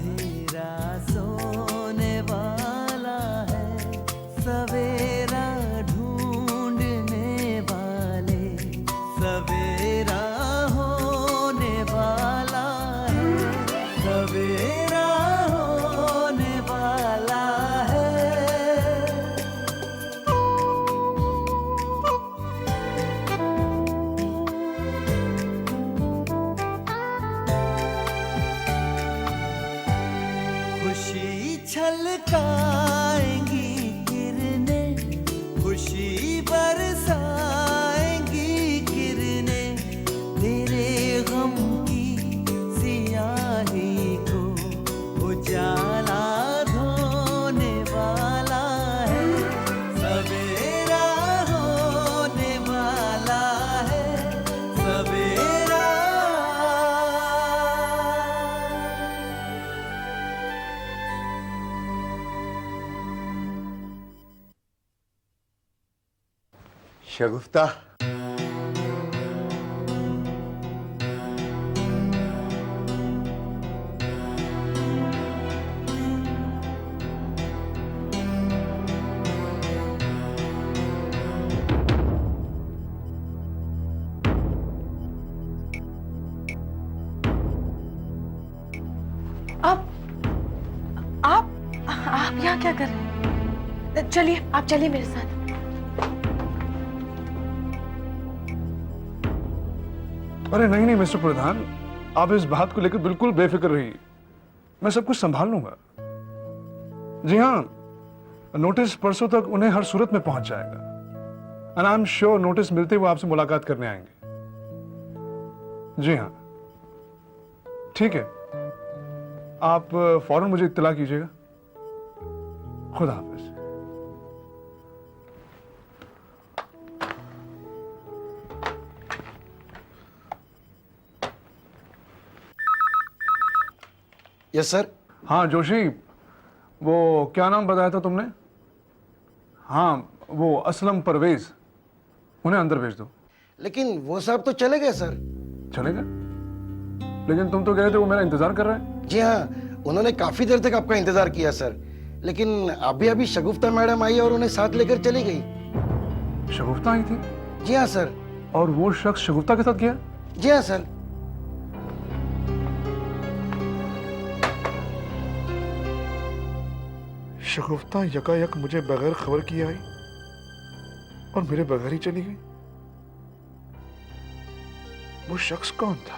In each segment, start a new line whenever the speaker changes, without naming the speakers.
अंधेरा सोने वाला है, सवेरा ढूंढने वाले, सवेरा होने वाला है, सवेरा होने वाला है। खुशी छलकाएंगी किरणें, खुशी बरसाएंगी किरणें, तेरे गम की सियाही को उजाला धोने वाला है, सवेरा होने वाला है, सवेरा।
शगुफ्ता,
आप यहाँ क्या कर रहे हैं? चलिए, आप चलिए मेरे साथ।
अरे नहीं नहीं मिस्टर प्रधान, आप इस बात को लेकर बिल्कुल बेफिक्र रहिए, मैं सब कुछ संभाल लूंगा। जी हाँ, नोटिस परसों तक उन्हें हर सूरत में पहुंच जाएगा। And I am sure notice मिलते हुए आपसे मुलाकात करने आएंगे। जी हाँ, ठीक है, आप फौरन मुझे इत्तला कीजिएगा। खुदा हाफिज।
Yes sir.
हाँ जोशी, वो क्या नाम बताया था तुमने? हाँ, वो असलम परवेज, उन्हें अंदर भेज दो।
लेकिन वो साहब तो चले गए सर।
चले गए? लेकिन तुम तो कह रहे थे वो मेरा इंतजार कर रहे हैं।
जी हाँ, उन्होंने काफी देर तक आपका इंतजार किया सर, लेकिन अभी अभी शगुफ्ता मैडम आई और उन्हें साथ लेकर चली गई।
शगुफ्ता आई थी?
जी हाँ सर।
और वो शख्स शगुफ्ता के साथ गया?
जी हाँ सर।
शगुफ्ता यकायक मुझे बगैर खबर किए आई और मेरे बगैर ही चली गई। वो शख्स कौन था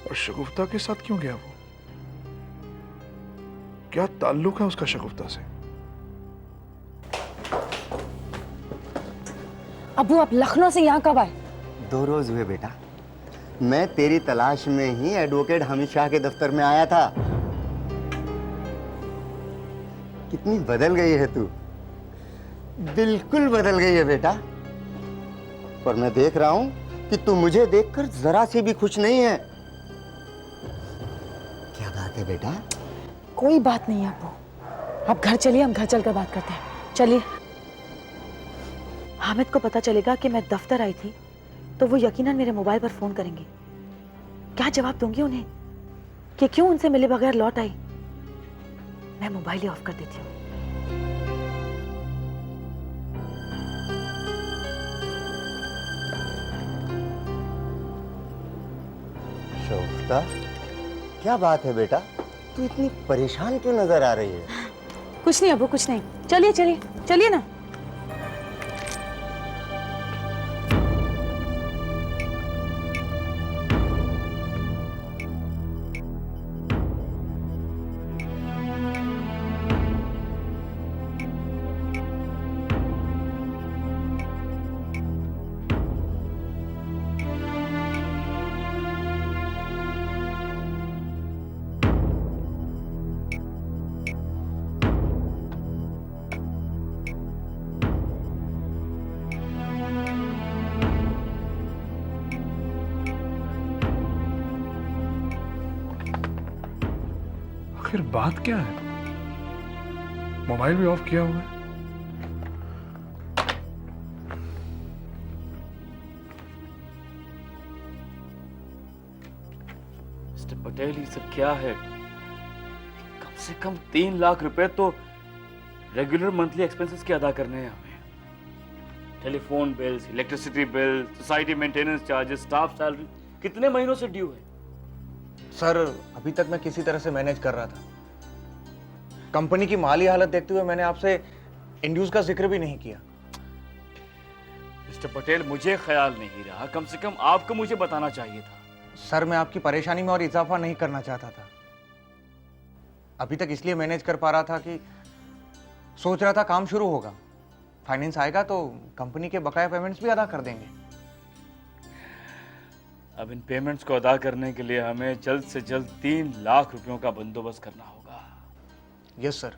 और शगुफ्ता के साथ क्यों गया? वो क्या ताल्लुक है उसका शगुफ्ता से?
अबू, आप लखनऊ से यहाँ कब आए?
2 रोज हुए बेटा। मैं तेरी तलाश में ही एडवोकेट हामिद शाह के दफ्तर में आया था। कितनी बदल गई है तू, बिल्कुल बदल गई है बेटा। पर मैं देख रहा हूं कि तू मुझे देखकर जरा से भी खुश नहीं है। क्या बात है बेटा?
कोई बात नहीं है अबू, आप घर चलिए, हम घर चलकर बात करते हैं। चलिए। हामिद को पता चलेगा कि मैं दफ्तर आई थी तो वो यकीनन मेरे मोबाइल पर फोन करेंगे। क्या जवाब दूंगी उन्हें कि क्यों उनसे मिले बगैर लौट आई? मैं मोबाइल ही ऑफ कर देती हूँ।
शगुफ्ता, क्या बात है बेटा? तू इतनी परेशान क्यों नजर आ रही है?
कुछ नहीं अबू, कुछ नहीं। चलिए चलिए चलिए ना।
आखिर बात क्या है? मोबाइल भी ऑफ किया हुआ है।
मिस्टर
पटेल ये सब क्या है? कम से कम 3 लाख रुपए तो रेगुलर मंथली एक्सपेंसेस के अदा करने हैं हमें। Telephone bills, electricity bill, society maintenance charges, staff salary कितने महीनों से ड्यू है?
सर अभी तक मैं किसी तरह से मैनेज कर रहा था। कंपनी की माली हालत देखते हुए मैंने आपसे इंड्यूस का जिक्र भी नहीं किया।
मिस्टर पटेल, मुझे ख्याल नहीं रहा, कम से कम आपको मुझे बताना चाहिए था।
सर मैं आपकी परेशानी में और इजाफा नहीं करना चाहता था। अभी तक इसलिए मैनेज कर पा रहा था कि सोच रहा था काम शुरू होगा, फाइनेंस आएगा तो कंपनी के बकाया पेमेंट्स भी अदा कर देंगे।
अब इन पेमेंट्स को अदा करने के लिए हमें जल्द से जल्द 3 लाख रुपयों का बंदोबस्त करना होगा।
Yes sir.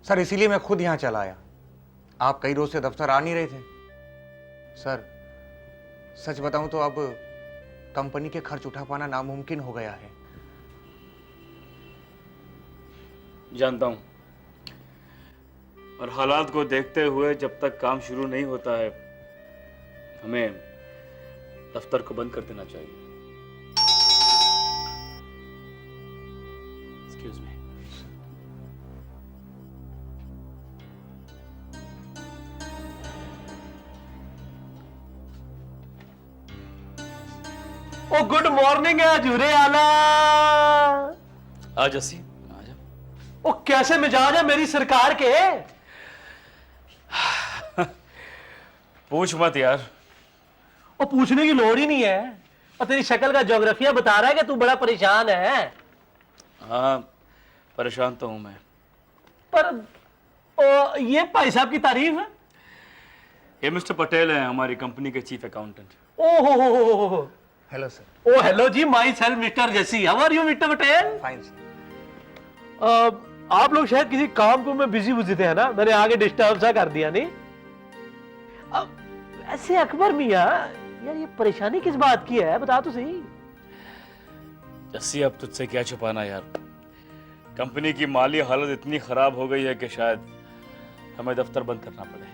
सर इसीलिए मैं खुद यहाँ चला आया। आप कई रोज से दफ्तर आ नहीं रहे थे। सर सच बताऊं तो अब कंपनी के खर्च उठा पाना नामुमकिन हो गया है।
जानता हूं, और हालात को देखते हुए जब तक काम शुरू नहीं होता है हमें दफ्तर को बंद कर देना चाहिए। Excuse me.
Oh good morning है झूरे आला।
आ जस्सी, आ जा।
ओ कैसे मिजाज है मेरी सरकार के?
पूछ मत यार।
ओ पूछने की लोड़ ही नहीं है, और तेरी शक्ल का ज्योग्राफिया बता रहा है कि तू बड़ा परेशान है।
हाँ परेशान तो हूं मैं।
पर ओ ये भाई साहब की तारीफ है।
ये मिस्टर पटेल हैं, हमारी कंपनी के चीफ अकाउंटेंट।
ओ हो।
Hello sir.
Oh hello ji, my self mister Jassi. How are you mister Patel?
Fine sir.
आप लोग शायद किसी काम को में बिजी बुझे थे, है ना? मैंने आगे डिस्टर्ब सा कर दिया नहीं? अब ऐसे अकबर मियां, यार ये परेशानी किस बात की है, बता तो सही।
जस्सी अब तुझसे क्या छुपाना यार, कंपनी की माली हालत इतनी खराब हो गई है कि शायद हमें दफ्तर बंद करना पड़े।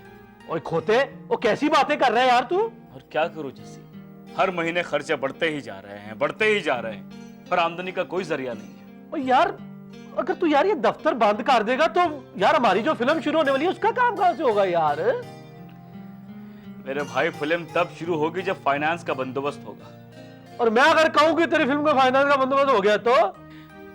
ओए खोते, वो कैसी बातें कर रहा है यार तू?
और क्या करूं जस्सी, हर महीने खर्चे बढ़ते ही जा रहे हैं, बढ़ते ही जा रहे हैं, पर आमदनी का कोई जरिया नहीं है।
ओ यार अगर तू यार ये दफ्तर बंद कर देगा तो यार हमारी जो फिल्म शुरू होने वाली है उसका काम कहां से होगा यार?
मेरे भाई फिल्म तब शुरू होगी जब फाइनेंस का बंदोबस्त होगा।
और मैं अगर कहूं कि तेरी फिल्म का फाइनेंस का बंदोबस्त हो गया तो?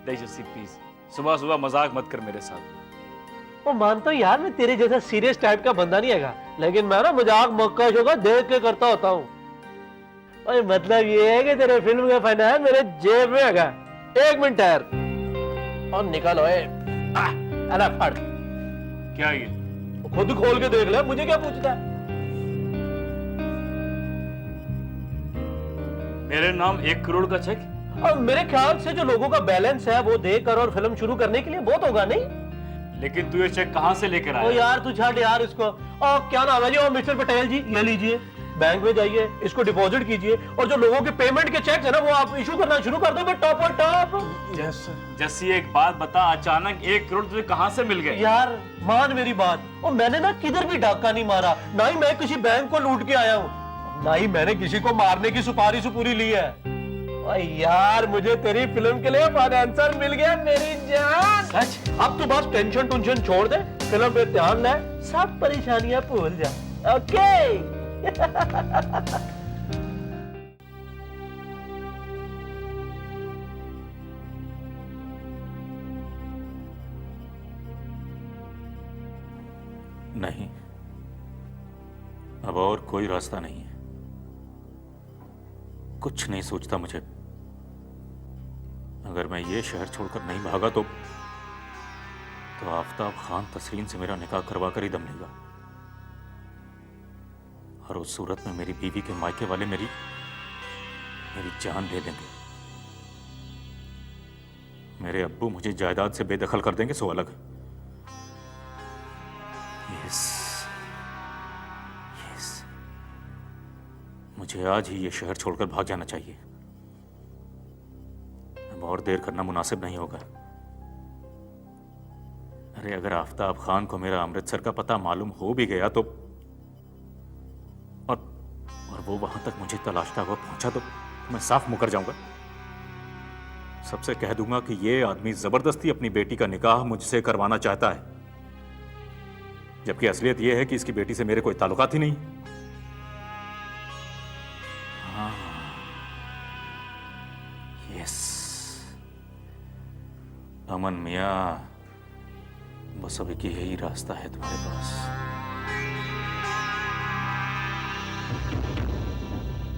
नहीं जस्सी प्लीज, सुबह सुबह मजाक मत कर मेरे साथ।
वो मानता हूं यार मैं तेरे जैसा सीरियस टाइप का बंदा नहीं है, लेकिन मैं ना मजाक मक्का शोका देख के करता होता हूं। और मतलब ये है कि तेरे फिल्म का फाइनेंस मेरे जेब में है। 1 मिनट ठहर और निकल। ओए अला फड़।
क्या ये?
खुद खोल के देख ले, मुझे क्या पूछता है?
मेरे नाम 1 करोड़ का चेक?
और मेरे ख्याल से जो लोगों का बैलेंस है वो देकर और फिल्म शुरू करने के लिए बहुत होगा नहीं?
लेकिन तू ये चेक कहां से लेकर
ओ
आया?
यार तू छाड़ यार इसको। और क्या नाम है जी? ओ मिस्टर पटेल जी, ये लीजिए, बैंक में जाइए, इसको डिपॉजिट कीजिए, और जो लोगों के पेमेंट के चेक है ना वो आप इशू करना शुरू कर दो टॉप और टॉप।
Yes sir.
जस्सी एक बात बता, अचानक 1 करोड़ तुझे कहां से मिल गए?
यार मान मेरी बात, और मैंने ना किधर भी डाका नहीं मारा, ना ही मैं किसी बैंक को लूट के आया हूँ, ना ही मैंने किसी को मारने की सुपारी सुपूरी ली है। और यार मुझे तेरी फिल्म के लिए फाइनेंसर मिल गया मेरी जान।
सच?
अब तो बस टेंशन टुंशन छोड़ दे, फिल्म पे ध्यान दे, सब परेशानियां भूल जा। ओके
नहीं, अब और कोई रास्ता नहीं है। कुछ नहीं सोचता मुझे। अगर मैं ये शहर छोड़कर नहीं भागा तो आफताब खान तस्लीन से मेरा निकाह करवा कर ही दम लेगा, और उस सूरत में मेरी बीवी के मायके वाले मेरी जान ले लेंगे। मेरे अब्बू मुझे जायदाद से बेदखल कर देंगे सो अलग। यस, मुझे आज ही ये शहर छोड़कर भाग जाना चाहिए। अब और देर करना मुनासिब नहीं होगा। अरे अगर आफताब खान को मेरा अमृतसर का पता मालूम हो भी गया तो, और वो वहां तक मुझे तलाशता हुआ पहुंचा तो मैं साफ मुकर जाऊंगा। सबसे कह दूंगा कि ये आदमी जबरदस्ती अपनी बेटी का निकाह मुझसे करवाना चाहता है, जबकि असलियत यह है कि इसकी बेटी से मेरे कोई ताल्लुकात ही नहीं। हाँ, यस, अमन मियां, बस अब एक यही रास्ता है तुम्हारे पास।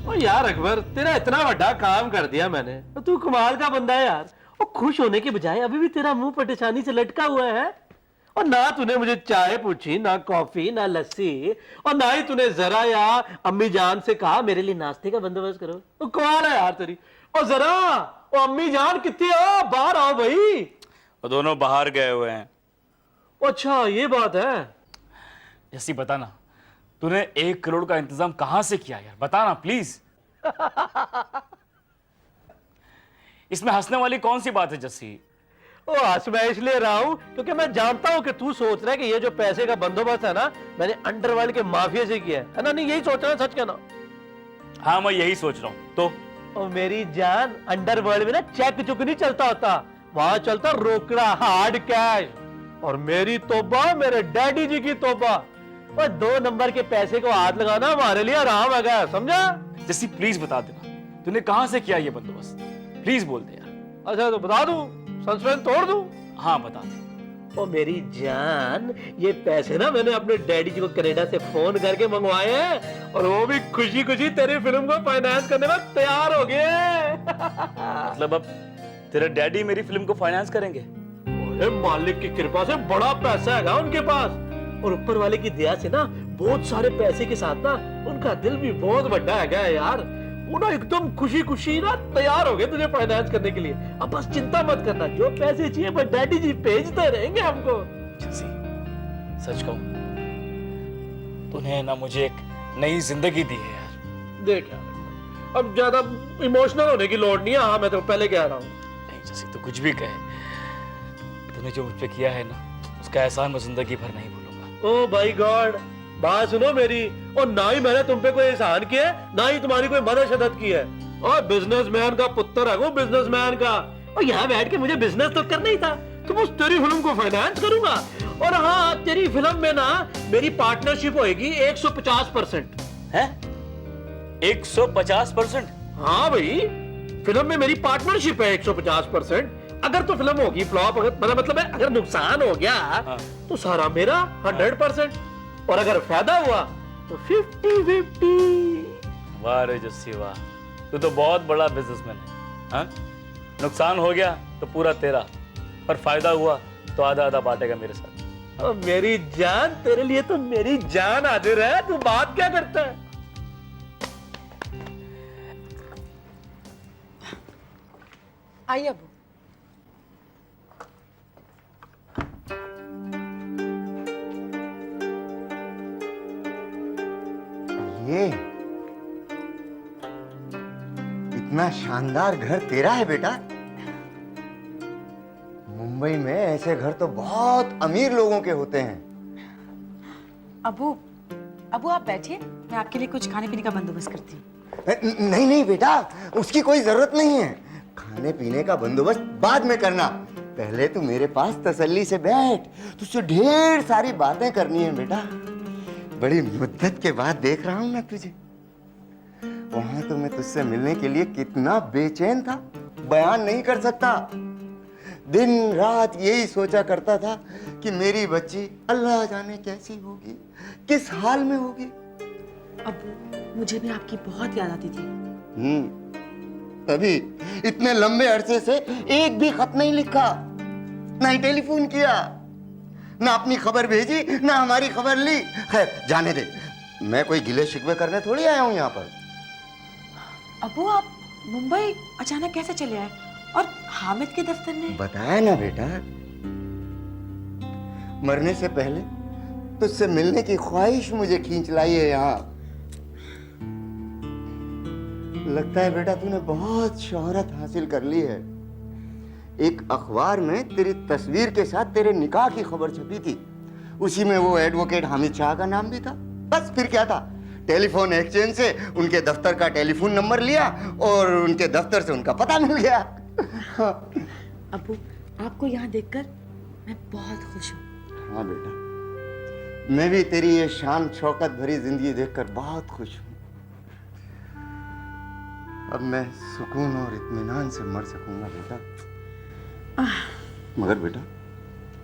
ओ यार अकबर, तेरा इतना बड़ा काम कर दिया मैंने, तो तू कमाल का बंदा है यार। और खुश होने के बजाय अभी भी तेरा मुंह परेशानी से लटका हुआ है। और ना तूने मुझे चाय पूछी, ना कॉफी, ना लस्सी, और ना ही तूने जरा या अम्मी जान से कहा मेरे लिए नाश्ते का बंदोबस्त करो। तो कमाल है यार तेरी। और जरा ओ अम्मी जान कितने हो, बाहर आओ भाई।
वो दोनों बाहर गए हुए हैं।
अच्छा ये बात है।
जैसी बता ना, तूने 1 करोड़ का इंतजाम कहां से किया यार, बता ना प्लीज। इसमें हंसने वाली कौन सी बात है जस्सी?
ओ हंस मैं इसलिए रहा हूं क्योंकि मैं जानता हूं कि तू सोच रहा है कि ये जो पैसे का बंदोबस्त है ना, मैंने अंडरवर्ल्ड के माफिया से किया है ना? नहीं यही सोच रहा है, सच कहना?
हाँ मैं यही सोच रहा हूं। तो
ओ मेरी जान, अंडरवर्ल्ड में ना चेक चुक नहीं चलता होता, वहां चलता रोकड़ा, हार्ड कैश। और मेरी तौबा, मेरे डैडी जी की तौबा, और 2 नंबर के पैसे को हाथ लगाना हमारे लिए आराम आ गया, समझा?
जस्सी प्लीज बता देना, तूने कहां से किया ये बंदोबस्त, प्लीज बोल दे यार।
अच्छा तो बता दूं, सस्पेंस तोड़ दूं?
हाँ बता दे।
ओ मेरी जान, ये पैसे ना मैंने अपने डैडी जी को कनाडा से फोन करके मंगवाए हैं, और वो भी खुशी खुशी तेरी फिल्म को फाइनेंस करने में तैयार हो गए।
मतलब अब तेरे डैडी मेरी फिल्म को फाइनेंस करेंगे?
ओए मालिक की कृपा से बड़ा पैसा है उनके पास, और ऊपर वाले की दया से ना बहुत सारे पैसे के साथ ना उनका दिल भी बहुत बड़ा है यार। वो ना एकदम खुशी खुशी ना तैयार हो गए तुझे फाइनेंस करने के लिए। अब बस चिंता मत करना, जो पैसे चाहिए बस डैडी जी भेजते रहेंगे हमको।
जस्सी सच कहूं, तूने ना मुझे एक नई जिंदगी दी है यार।
देख यार, अब ज्यादा इमोशनल होने की लोड़ नहीं है। हाँ मैं तो पहले कह रहा हूँ।
नहीं जस्सी, तू कुछ भी कहे, तूने जो मुझ पे किया है ना, उसका एहसान मैं जिंदगी भर नहीं भूलूंगा।
ओ भाई गॉड, बात सुनो मेरी, और ना ही मैंने तुम पे कोई एहसान किया है, ना ही तुम्हारी कोई मदद शदत की है। और बिजनेसमैन का पुत्र है वो, बिजनेसमैन का। और यहाँ बैठ के मुझे बिजनेस तो करना ही था, तो बस तेरी फिल्म को फाइनेंस करूंगा। और हाँ, तेरी फिल्म में ना मेरी पार्टनरशिप होगी 150%।
है 150%?
हाँ भाई, फिल्म में मेरी पार्टनरशिप है 150%। अगर तो फिल्म होगी फ्लॉप, अगर मतलब है अगर नुकसान हो गया
हाँ।
तो सारा मेरा 100%, और अगर फायदा हुआ तो 50-50।
वाह रे जस्सी वाह, तू तो बहुत बड़ा बिजनेसमैन है। हाँ? नुकसान हो गया तो पूरा तेरा, और फायदा हुआ तो आधा आधा बांटेगा मेरे साथ।
और मेरी जान, तेरे लिए तो मेरी जान हाजिर है, तू बात क्या करता है?
आइए अबू।
ये इतना शानदार घर तेरा है बेटा? मुंबई में ऐसे घर तो बहुत अमीर लोगों के होते हैं।
अबू, अबू आप बैठिए, मैं आपके लिए कुछ खाने पीने का बंदोबस्त करती हूँ।
नहीं नहीं बेटा, उसकी कोई जरूरत नहीं है। खाने पीने का बंदोबस्त बाद में करना, पहले तू मेरे पास तसल्ली से बैठ, तुझसे ढेर सारी बातें करनी है बेटा। बड़ी मुद्दत के बाद देख रहा हूं ना तुझे। वहां तो मैं तुझसे मिलने के लिए कितना बेचैन था, बयान नहीं कर सकता। दिन रात यही सोचा करता था कि मेरी बच्ची अल्लाह जाने कैसी होगी, किस हाल में होगी।
अबू, मुझे भी आपकी बहुत याद आती थी।
तभी इतने लंबे अरसे से एक भी खत नहीं लिखा, ना ही टेलीफोन किया, ना अपनी खबर भेजी, ना हमारी खबर ली। खैर जाने दे, मैं कोई गिले शिकवे करने थोड़ी आया हूं यहाँ पर।
अबू, आप मुंबई अचानक कैसे चले आए, और हामिद के दफ्तर में?
बताया ना बेटा, मरने से पहले तुझसे मिलने की ख्वाहिश मुझे खींच लाई है यहाँ। लगता है बेटा तूने बहुत शोहरत हासिल कर ली है। एक अखबार में तेरी तस्वीर के साथ तेरे निकाह की खबर छपी थी, उसी में वो एडवोकेट हामिद शाह का नाम भी था। बस फिर क्या था, टेलीफोन एक्सचेंज से उनके दफ्तर का टेलीफोन नंबर लिया और उनके दफ्तर से उनका पता मिल गया।
अबू, आपको यहाँ देखकर मैं बहुत खुश हूँ।
हाँ बेटा, मैं भी तेरी ये शान शौकत भरी जिंदगी देखकर बहुत खुश हूँ। अब मैं सुकून और इत्मीनान से मर सकूंगा बेटा। मगर बेटा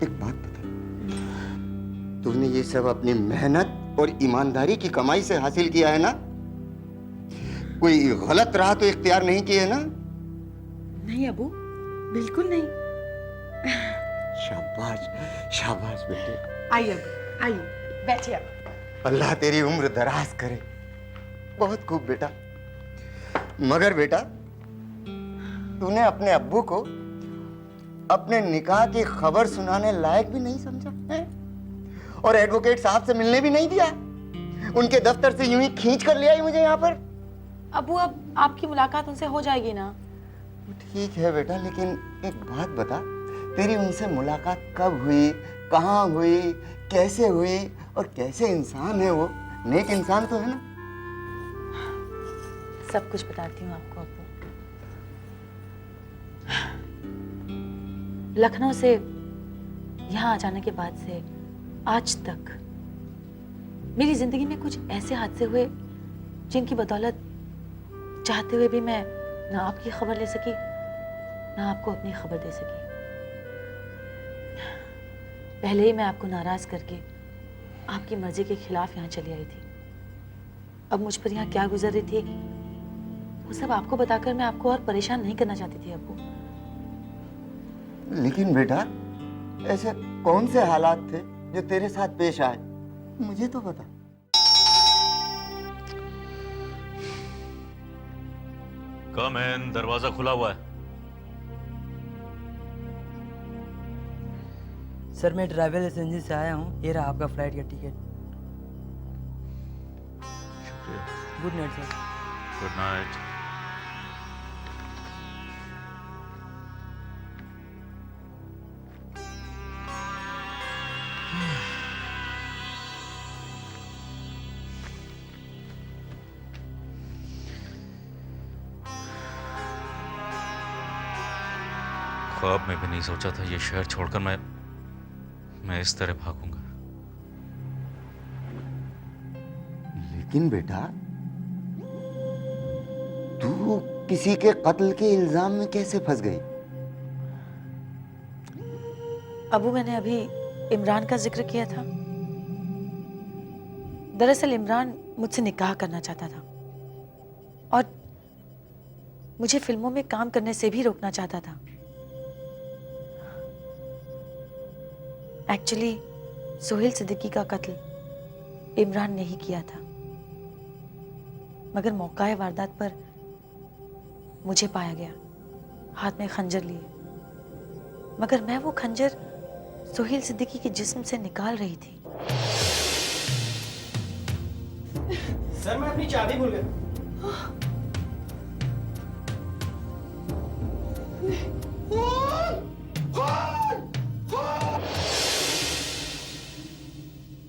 एक बात बता, तूने ये सब अपनी मेहनत और ईमानदारी की कमाई से हासिल किया है ना? कोई गलत राह तो इख्तियार नहीं की है ना?
नहीं अबू, बिल्कुल नहीं।
शाबाश शाबाश बेटे।
आइए अबू, आइए बैठिए आप।
अल्लाह तेरी उम्र दराज करे। बहुत खूब बेटा। मगर बेटा तूने अपने अब्बू को अपने निकाह की खबर सुनाने लायक भी नहीं समझा है? और एडवोकेट साहब से मिलने भी नहीं दिया? उनके दफ्तर से यूं ही खींच कर ले आई मुझे यहाँ पर।
अबू, अब आपकी मुलाकात उनसे हो जाएगी ना?
ठीक है बेटा, लेकिन एक बात बता, तेरी उनसे मुलाकात कब हुई, कहाँ हुई, कैसे हुई और कैसे इंसान है वो? नेक इंसान तो है ना?
सब कुछ बताती हूँ आपको अबू। लखनऊ से यहाँ आ जाने के बाद से आज तक मेरी जिंदगी में कुछ ऐसे हादसे हुए जिनकी बदौलत चाहते हुए भी मैं ना आपकी खबर ले सकी, ना आपको अपनी खबर दे सकी। पहले ही मैं आपको नाराज करके आपकी मर्जी के खिलाफ यहाँ चली आई थी। अब मुझ पर यहाँ क्या गुजर रही थी वो सब आपको बताकर मैं आपको और परेशान नहीं करना चाहती थी अब्बू।
लेकिन बेटा ऐसे कौन से हालात थे जो तेरे साथ पेश आए, मुझे तो बता।
कम है, दरवाजा खुला हुआ है।
सर मैं ट्रैवल एजेंसी से आया हूँ, ये रहा आपका फ्लाइट का टिकट।
शुक्रिया।
Good night sir.
Good night. ख्वाब में भी नहीं सोचा था ये शहर छोड़कर मैं इस तरह भागूंगा।
लेकिन बेटा तू किसी के कत्ल के इल्जाम में कैसे फंस गई?
अबू, मैंने अभी इमरान का जिक्र किया था। दरअसल इमरान मुझसे निकाह करना चाहता था और मुझे फिल्मों में काम करने से भी रोकना चाहता था। एक्चुअली सोहेल सिद्दीकी का कत्ल इमरान ने ही किया था, मगर मौका वारदात पर मुझे पाया गया हाथ में खंजर लिए। मगर मैं वो खंजर सोहेल सिद्दीकी के जिस्म से निकाल रही थी।
सर मैं अपनी चाबी भूल गया।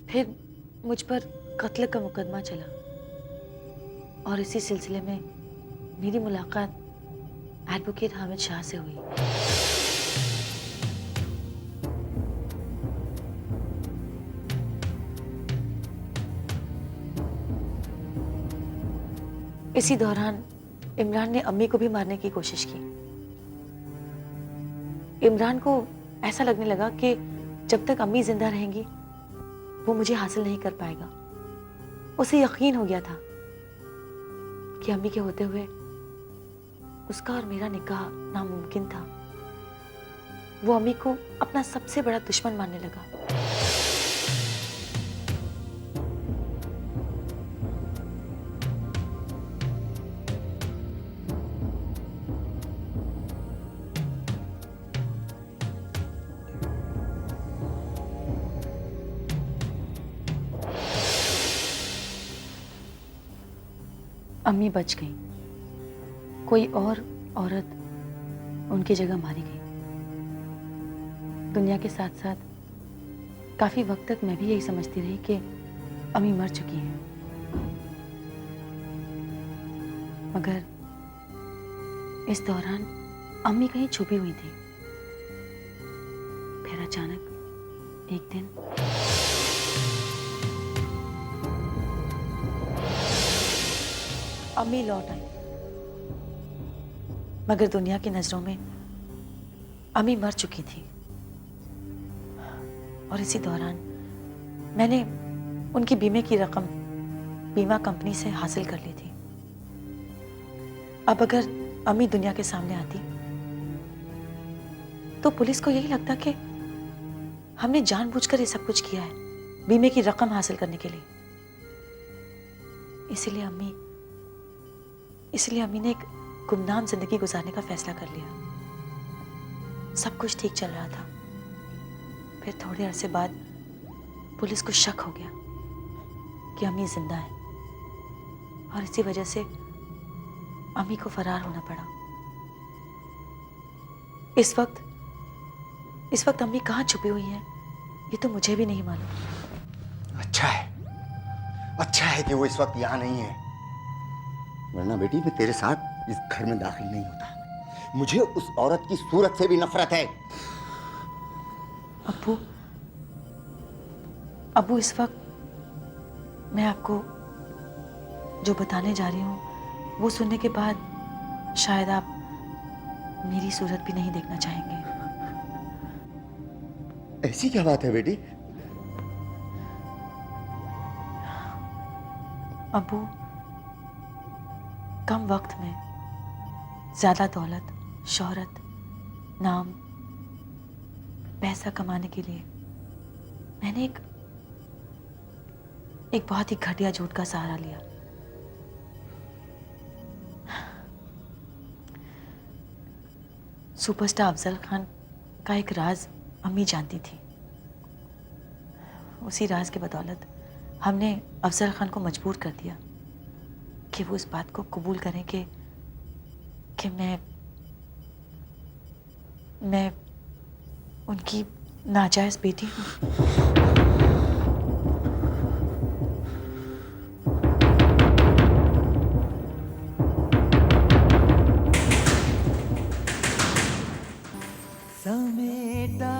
फिर मुझ पर कत्ल का मुकदमा चला और इसी सिलसिले में मेरी मुलाकात एडवोकेट हामिद शाह से हुई। इसी दौरान इमरान ने अम्मी को भी मारने की कोशिश की। इमरान को ऐसा लगने लगा कि जब तक अम्मी जिंदा रहेंगी वो मुझे हासिल नहीं कर पाएगा। उसे यकीन हो गया था कि अम्मी के होते हुए उसका और मेरा निकाह नामुमकिन था। वो अम्मी को अपना सबसे बड़ा दुश्मन मानने लगा। अम्मी बच गई, कोई और औरत उनकी जगह मारी गई। दुनिया के साथ साथ काफी वक्त तक मैं भी यही समझती रही कि अम्मी मर चुकी हैं। मगर इस दौरान अम्मी कहीं छुपी हुई थी। फिर अचानक एक दिन अम्मी लौट आई, मगर दुनिया की नजरों में अम्मी मर चुकी थी। और इसी दौरान मैंने उनकी बीमे की रकम बीमा कंपनी से हासिल कर ली थी। अब अगर अम्मी दुनिया के सामने आती तो पुलिस को यही लगता कि हमने जानबूझकर ये सब कुछ किया है बीमे की रकम हासिल करने के लिए। इसलिए अम्मी ने एक गुमनाम जिंदगी गुजारने का फैसला कर लिया। सब कुछ ठीक चल रहा था, फिर थोड़े अरसे बाद पुलिस को शक हो गया कि अम्मी जिंदा है, और इसी वजह से अम्मी को फरार होना पड़ा। इस वक्त अम्मी कहाँ छुपी हुई हैं ये तो मुझे भी नहीं मालूम।
अच्छा है कि वो इस वक्त यहाँ नहीं है, वरना बेटी मैं तेरे साथ इस घर में दाखिल नहीं होता। मुझे उस औरत की सूरत से भी नफरत है।
अब्बू इस वक्त मैं आपको जो बताने जा रही हूँ वो सुनने के बाद शायद आप मेरी सूरत भी नहीं देखना चाहेंगे।
ऐसी क्या बात है बेटी?
अब्बू, कम वक्त में ज्यादा दौलत, शोहरत, नाम, पैसा कमाने के लिए मैंने एक बहुत ही घटिया झूठ का सहारा लिया। सुपरस्टार अफजल खान का एक राज अम्मी जानती थी। उसी राज के बदौलत हमने अफजल खान को मजबूर कर दिया कि वो इस बात को कबूल करें कि मैं उनकी नाजायज बेटी हूँ।
समेटा